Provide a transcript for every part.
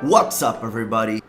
What's up, everybody?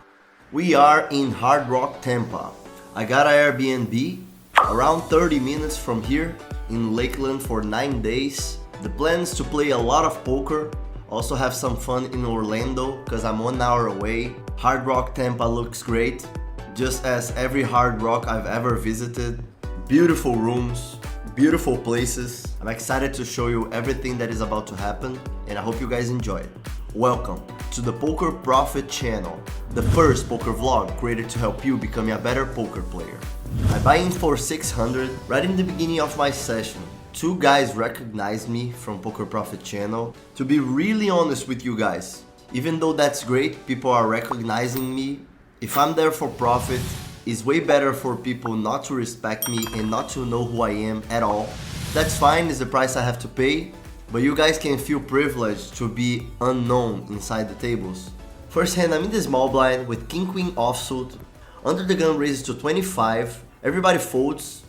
We are in Hard Rock, Tampa. I got an Airbnb around 30 minutes from here in Lakeland for 9 days. The plan is to play a lot of poker, also have some fun in Orlando because I'm 1 hour away. Hard Rock Tampa looks great, just as every Hard Rock I've ever visited. Beautiful rooms, beautiful places. I'm excited to show you everything that is about to happen, and I hope you guys enjoy it. Welcome to the Poker Profit channel, the first poker vlog created to help you become a better poker player. I buy in for 600 right in the beginning of my session. Two guys recognized me from Poker Profit channel. To be really honest with you guys, even though that's great, people are recognizing me. If I'm there for profit, it's way better for people not to respect me and not to know who I am at all. That's fine, it's the price I have to pay. But you guys can feel privileged to be unknown inside the tables. First hand, I'm in the small blind with King Queen offsuit. Under the gun raises to 25. Everybody folds.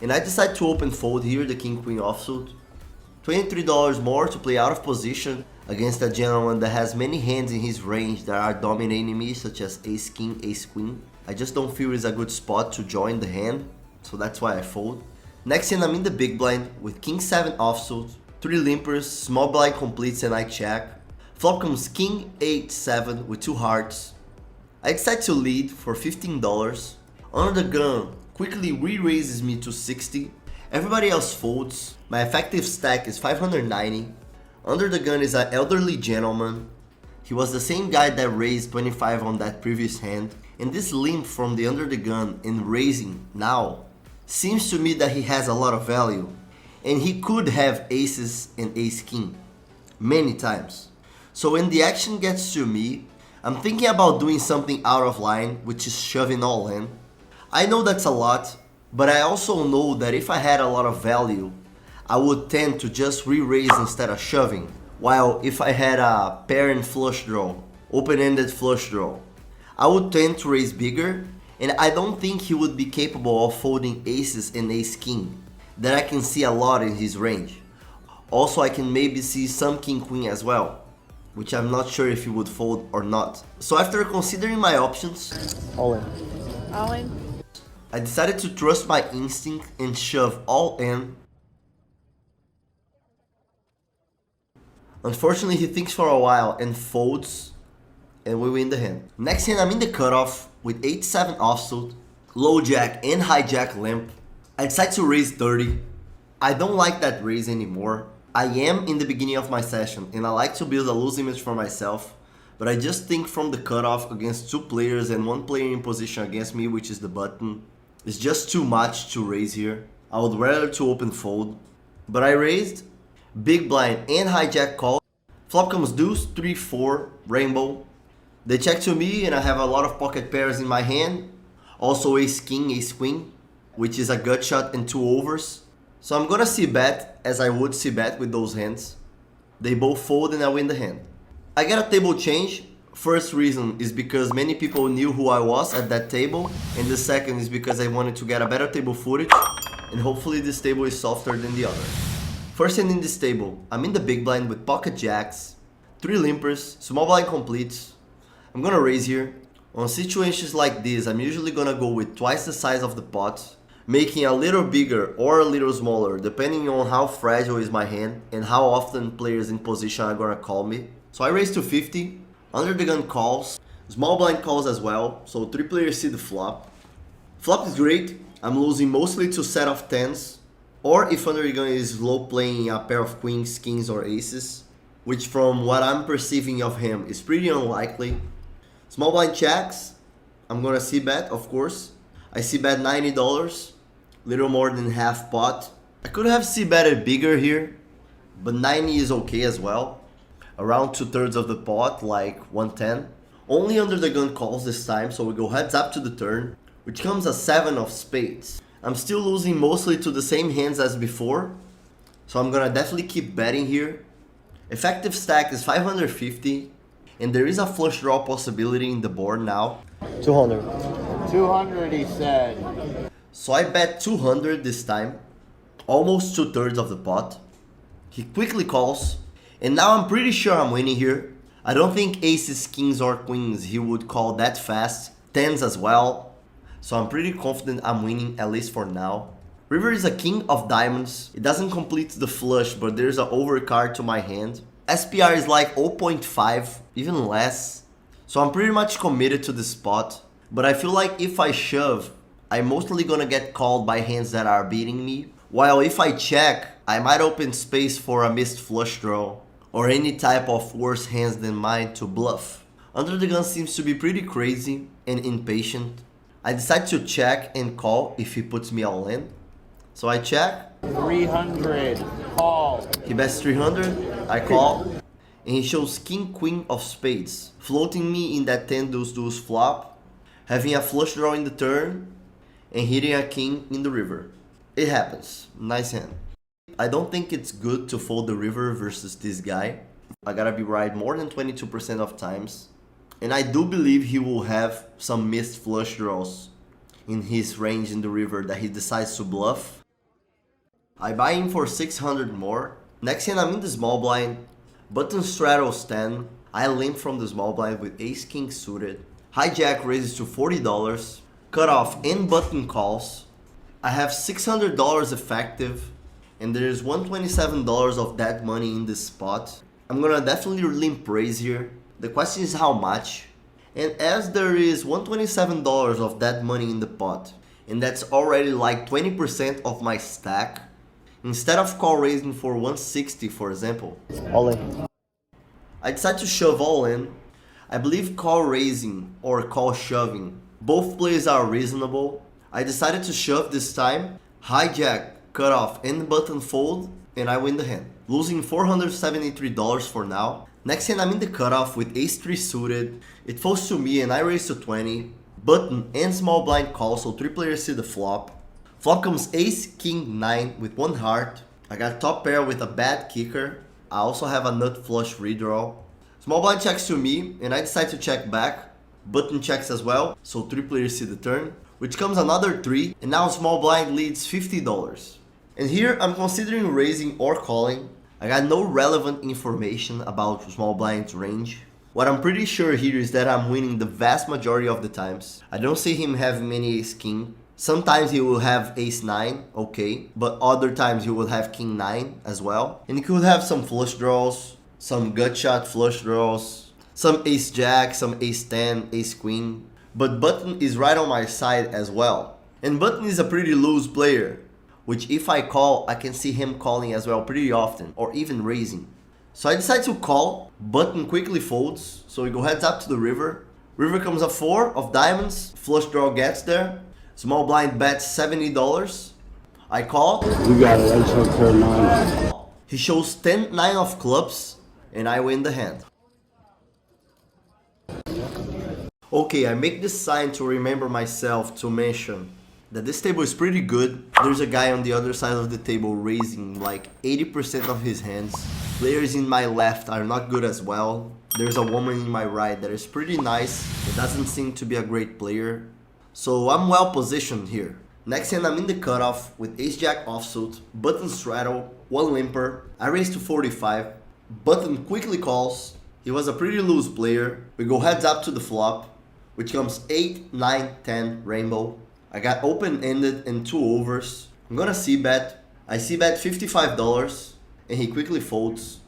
And I decide to open fold here, the King Queen offsuit. $23 more to play out of position against a gentleman that has many hands in his range that are dominating me, such as Ace King, Ace Queen. I just don't feel it's a good spot to join the hand, so that's why I fold. Next hand, I'm in the big blind with King 7 offsuit. 3 limpers, small blind completes and I check. Flop comes King 8-7 with 2 hearts. I decide to lead for $15. Under the gun quickly re-raises me to 60. Everybody else folds. My effective stack is 590. Under the gun is an elderly gentleman. He was the same guy that raised 25 on that previous hand. And this limp from the under the gun and raising now seems to me that he has a lot of value. And he could have aces and ace king many times. So when the action gets to me, I'm thinking about doing something out of line, which is shoving all in. I know that's a lot, but I also know that if I had a lot of value, I would tend to just re-raise instead of shoving. While if I had a pair and flush draw, open-ended flush draw, I would tend to raise bigger, and I don't think he would be capable of folding aces and ace king. That I can see a lot in his range. Also, I can maybe see some King Queen as well, which I'm not sure if he would fold or not. So after considering my options, All in. All in. I decided to trust my instinct and shove all in. Unfortunately, he thinks for a while and folds, and we win the hand. Next hand, I'm in the cutoff with 8-7 offsuit, low jack and hijack limp. I decide to raise 30. I don't like that raise anymore. I am in the beginning of my session and I like to build a loose image for myself, but I just think from the cutoff against 2 players and 1 player in position against me, which is the button, it's just too much to raise here. I would rather to open fold, but I raised big blind and hijack call. Flop comes deuce, 3-4, rainbow. They check to me and I have a lot of pocket pairs in my hand. Also ace king, ace queen, which is a gut shot and 2 overs. So I'm gonna c-bet as I would c-bet with those hands. They both fold and I win the hand. I get a table change. First reason is because many people knew who I was at that table, and the second is because I wanted to get a better table footage, and hopefully this table is softer than the other. First hand in this table, I'm in the big blind with pocket jacks, 3 limpers, small blind completes. I'm gonna raise here. On situations like this, I'm usually gonna go with twice the size of the pot, making a little bigger or a little smaller depending on how fragile is my hand and how often players in position are gonna call me. So I raise to 50, under the gun calls, small blind calls as well, so 3 players see the flop. Flop is great, I'm losing mostly to set of 10s, or if under the gun is low playing a pair of queens, kings or aces, which from what I'm perceiving of him is pretty unlikely. Small blind checks, I'm gonna c-bet of course. I c-bet $90. Little more than half pot. I could have c-betted bigger here, but 90 is okay as well. Around 2/3 of the pot, like 110. Only under the gun calls this time, so we go heads up to the turn, which comes a 7 of spades. I'm still losing mostly to the same hands as before, so I'm gonna definitely keep betting here. Effective stack is 550, and there is a flush draw possibility in the board now. 200. 200, he said. So I bet 200 this time, almost 2/3 of the pot. He quickly calls, and now I'm pretty sure I'm winning here. I don't think aces, kings, or queens he would call that fast. Tens as well. So I'm pretty confident I'm winning, at least for now. River is a king of diamonds. It doesn't complete the flush, but there's an overcard to my hand. SPR is like 0.5, even less. So I'm pretty much committed to this spot. But I feel like if I shove, I'm mostly gonna get called by hands that are beating me. While if I check, I might open space for a missed flush draw or any type of worse hands than mine to bluff. Under the gun seems to be pretty crazy and impatient. I decide to check and call if he puts me all in. So I check. 300. Call. He bets 300. I call. And he shows king queen of spades, floating me in that 10 deuce deuce flop, having a flush draw in the turn, and hitting a king in the river. It happens. Nice hand. I don't think it's good to fold the river versus this guy. I gotta be right more than 22% of times. And I do believe he will have some missed flush draws in his range in the river that he decides to bluff. I buy in for 600 more. Next hand I'm in the small blind. Button straddles 10. I limp from the small blind with ace king suited. Hijack raises to $40. Cut off and button calls. I have $600 effective. And there's $127 of that money in this spot. I'm gonna definitely limp raise here. The question is how much. And as there is $127 of that money in the pot, and that's already like 20% of my stack, instead of call raising for 160 for example, All in. I decide to shove all in. I believe call raising or call shoving, both plays are reasonable. I decided to shove this time. Hijack, cut off, and button fold, and I win the hand. Losing $473 for now. Next hand I'm in the cutoff with ace 3 suited. It folds to me and I raise to 20. Button and small blind call, so 3 players see the flop. Flop comes ace king 9 with 1 heart. I got top pair with a bad kicker. I also have a nut flush redraw. Small blind checks to me and I decide to check back. Button checks as well, so 3 players see the turn. Which comes another 3, and now small blind leads $50. And here I'm considering raising or calling. I got no relevant information about small blind's range. What I'm pretty sure here is that I'm winning the vast majority of the times. I don't see him having many ace king. Sometimes he will have ace 9, okay, but other times he will have king 9 as well. And he could have some flush draws, some gut shot flush draws, some ace jack, some ace 10, ace queen. But button is right on my side as well. And button is a pretty loose player, which if I call, I can see him calling as well pretty often, or even raising. So I decide to call. Button quickly folds, so we go heads up to the river. River comes a 4 of diamonds. Flush draw gets there. Small blind bets $70. I call. You got it. I just hooked her 9. He shows 10, 9 of clubs, and I win the hand. Okay, I make this sign to remember myself to mention that this table is pretty good. There's a guy on the other side of the table raising like 80% of his hands. Players in my left are not good as well. There's a woman in my right that is pretty nice. It doesn't seem to be a great player. So I'm well positioned here. Next hand I'm in the cutoff with ace jack offsuit, button straddle, 1 limper. I raise to 45. Button quickly calls. He was a pretty loose player. We go heads up to the flop, which comes 8, 9, 10 rainbow. I got open-ended and 2 overs. I'm gonna c-bet. I c-bet $55 and he quickly folds.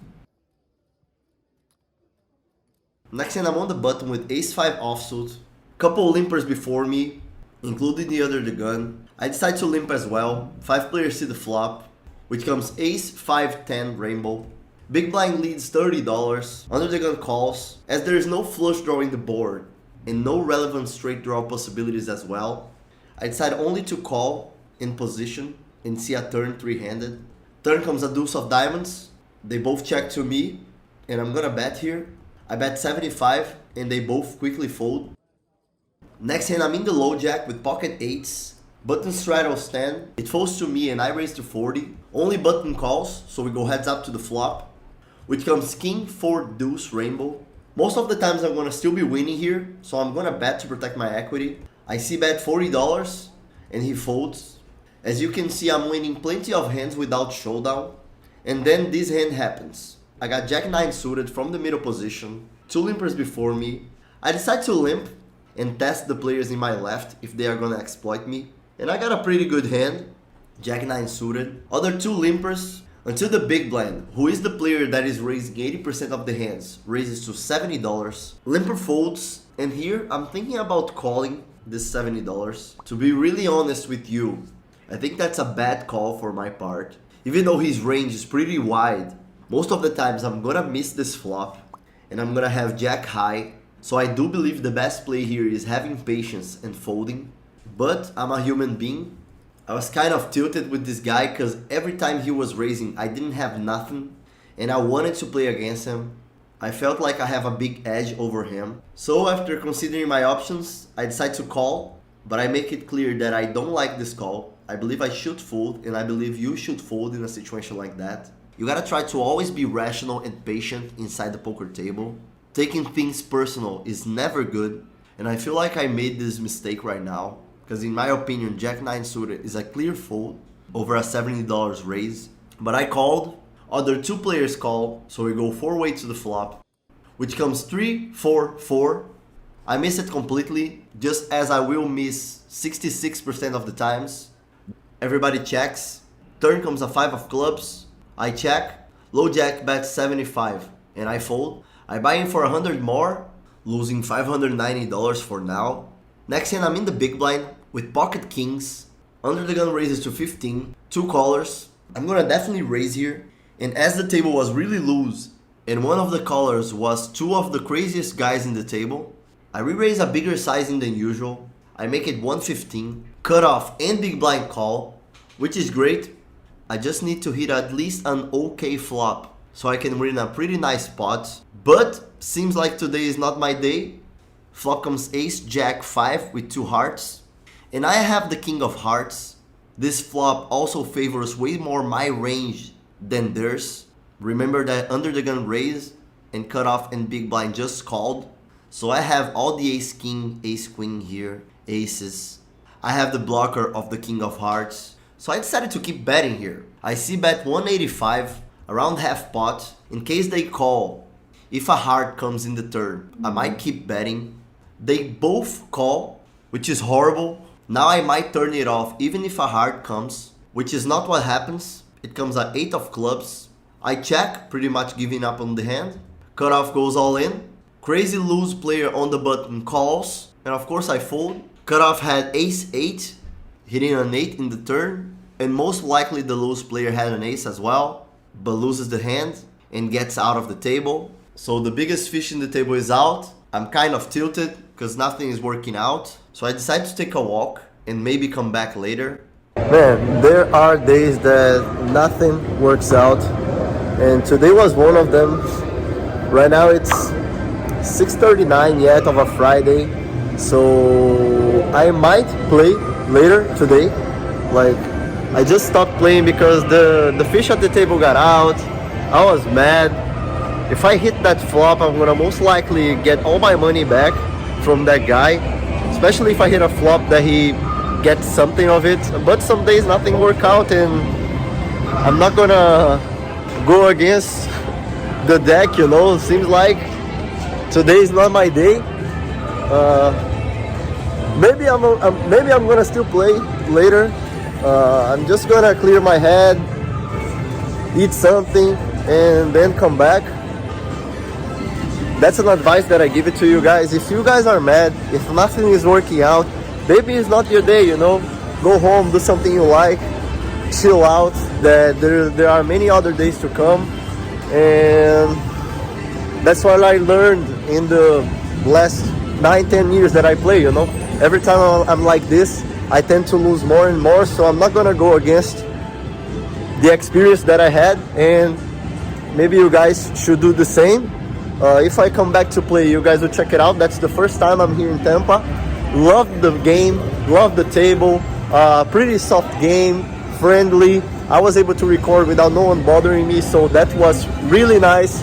Next hand I'm on the button with ace 5 offsuit. Couple limpers before me, including the under the gun. I decide to limp as well. 5 players see the flop, which comes ace 5, 10 rainbow. Big blind leads $30. Under the gun calls. As there is no flush draw in the board and no relevant straight draw possibilities as well, I decide only to call in position and see a turn 3-handed. Turn comes a deuce of diamonds. They both check to me and I'm gonna bet here. I bet 75 and they both quickly fold. Next hand I'm in the low jack with pocket 8s. Button straddles 10. It folds to me and I raise to 40. Only button calls, so we go heads up to the flop, which comes king 4 deuce rainbow. Most of the times I'm gonna still be winning here, so I'm gonna bet to protect my equity. I c-bet $40 and he folds. As you can see, I'm winning plenty of hands without showdown. And then this hand happens. I got jack 9 suited from the middle position. two limpers before me. I decide to limp and test the players in my left if they are gonna exploit me. And I got a pretty good hand, Jack 9 suited. Other two limpers, until the big blind, who is the player that is raising 80% of the hands, raises to $70. Limper folds, and here I'm thinking about calling this $70. To be really honest with you, I think that's a bad call for my part. Even though his range is pretty wide, most of the times I'm gonna miss this flop and I'm gonna have Jack high. So I do believe the best play here is having patience and folding. But I'm a human being. I was kind of tilted with this guy because every time he was raising, I didn't have nothing and I wanted to play against him. I felt like I have a big edge over him. So after considering my options, I decide to call, but I make it clear that I don't like this call. I believe I should fold, and I believe you should fold in a situation like that. You gotta try to always be rational and patient inside the poker table. Taking things personal is never good, and I feel like I made this mistake right now, because in my opinion, Jack 9 suited is a clear fold over a $70 raise. But I called, other two players call, so we go 4-way to the flop, which comes 3-4-4. I miss it completely, just as I will miss 66% of the times. Everybody checks, turn comes a 5 of clubs, I check, low jack bets 75, and I fold. I buy in for 100 more, losing $590 for now. Next hand I'm in the big blind with pocket kings, under the gun raises to 15, two callers. I'm gonna definitely raise here, and as the table was really loose, and one of the callers was two of the craziest guys in the table, I re-raise a bigger sizing than usual. I make it 115, cut off and big blind call, which is great. I just need to hit at least an okay flop so I can win a pretty nice pot. But seems like today is not my day. Flop comes ace jack 5 with two hearts, and I have the king of hearts. This flop also favors way more my range than theirs. Remember that under the gun raise and cut off and big blind just called. So I have all the ace king, ace queen here, aces. I have the blocker of the king of hearts. So I decided to keep betting here. I see bet 185, around half pot, in case they call. If a heart comes in the turn, I might keep betting. They both call, which is horrible. Now I might turn it off even if a heart comes, which is not what happens. It comes at 8 of clubs. I check, pretty much giving up on the hand. Cutoff goes all in. Crazy loose player on the button calls, and of course I fold. Cutoff had ace 8, hitting an 8 in the turn, and most likely the loose player had an ace as well, but loses the hand and gets out of the table. So the biggest fish in the table is out. I'm kind of tilted because nothing is working out. So I decide to take a walk and maybe come back later. Man, there are days that nothing works out, and today was one of them. Right now it's 6:39 yet of a Friday, so I might play later today. Like, I just stopped playing because the fish at the table got out. I was mad. If I hit that flop, I'm gonna most likely get all my money back from that guy, especially if I hit a flop that he gets something of it. But some days nothing work out, and I'm not gonna go against the deck, you know. Seems like today is not my day. Maybe I'm gonna still play later. I'm just gonna clear my head, eat something, and then come back. That's an advice that I give it to you guys. If you guys are mad, if nothing is working out, maybe it's not your day, you know. Go home, do something you like, chill out. That there are many other days to come, and that's what I learned in the last 9-10 years that I play, you know. Every time I'm like this, I tend to lose more and more, so I'm not gonna go against the experience that I had, and maybe you guys should do the same. If I come back to play, you guys will check it out. That's the first time I'm here in Tampa. Love the game, love the table, pretty soft game, friendly. I was able to record without no one bothering me, so that was really nice.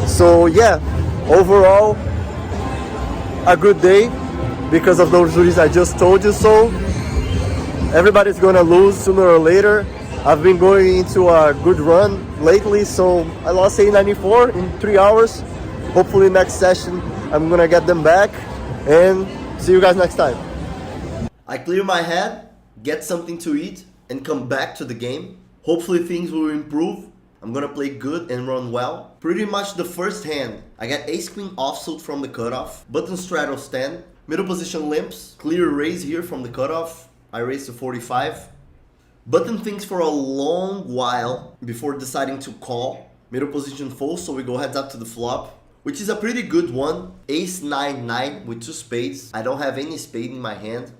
So yeah, overall, a good day because of those reasons I just told you so. Everybody's gonna lose sooner or later. I've been going into a good run lately, so I lost 894 in 3 hours. Hopefully next session I'm gonna get them back, and see you guys next time. I clear my head, get something to eat, and come back to the game. Hopefully things will improve. I'm gonna play good and run well. Pretty much the first hand, I got ace queen offsuit from the cutoff, button straddle stand, middle position limps, clear raise here from the cutoff. I raise to 45. Button thinks for a long while before deciding to call. Middle position full, so we go heads up to the flop, which is a pretty good one. Ace 9-9 with 2 spades. I don't have any spade in my hand.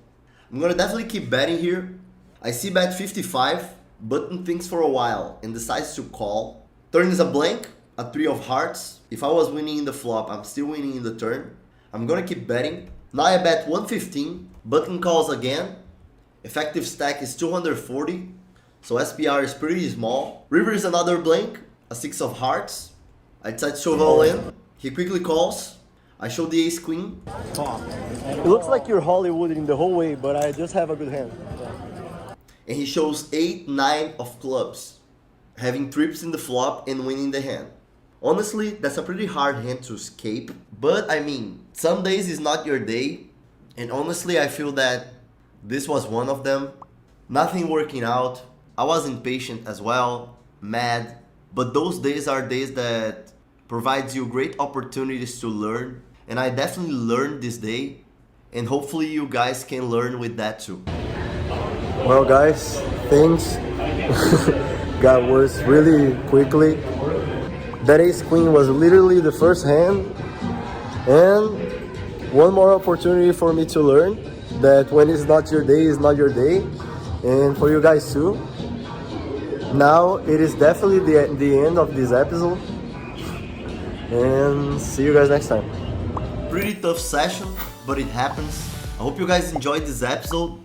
I'm gonna definitely keep betting here. I see bet 55. Button thinks for a while and decides to call. Turn is a blank, a 3 of hearts. If I was winning in the flop, I'm still winning in the turn. I'm gonna keep betting. Now I bet 115. Button calls again. Effective stack is 240, so SPR is pretty small. River is another blank, a 6 of hearts. I decide to shove all in. He quickly calls. I show the ace queen. It looks like you're Hollywooding the whole way, but I just have a good hand. And he shows 8-9 of clubs, having trips in the flop and winning the hand. Honestly, that's a pretty hard hand to escape, but I mean, some days is not your day, and honestly I feel that this was one of them. Nothing working out. I was impatient as well, mad, but those days are days that provides you great opportunities to learn, and I definitely learned this day, and hopefully you guys can learn with that too. Well guys, things got worse really quickly. That ace queen was literally the first hand, and one more opportunity for me to learn that when it's not your day, it's not your day, and for you guys too. Now it is definitely the end of this episode, and see you guys next time. Pretty tough session, but it happens. I hope you guys enjoyed this episode.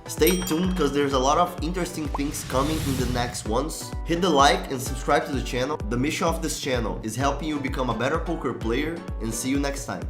Stay tuned because there's a lot of interesting things coming in the next ones. Hit the like and subscribe to the channel. The mission of this channel is helping you become a better poker player, and see you next time.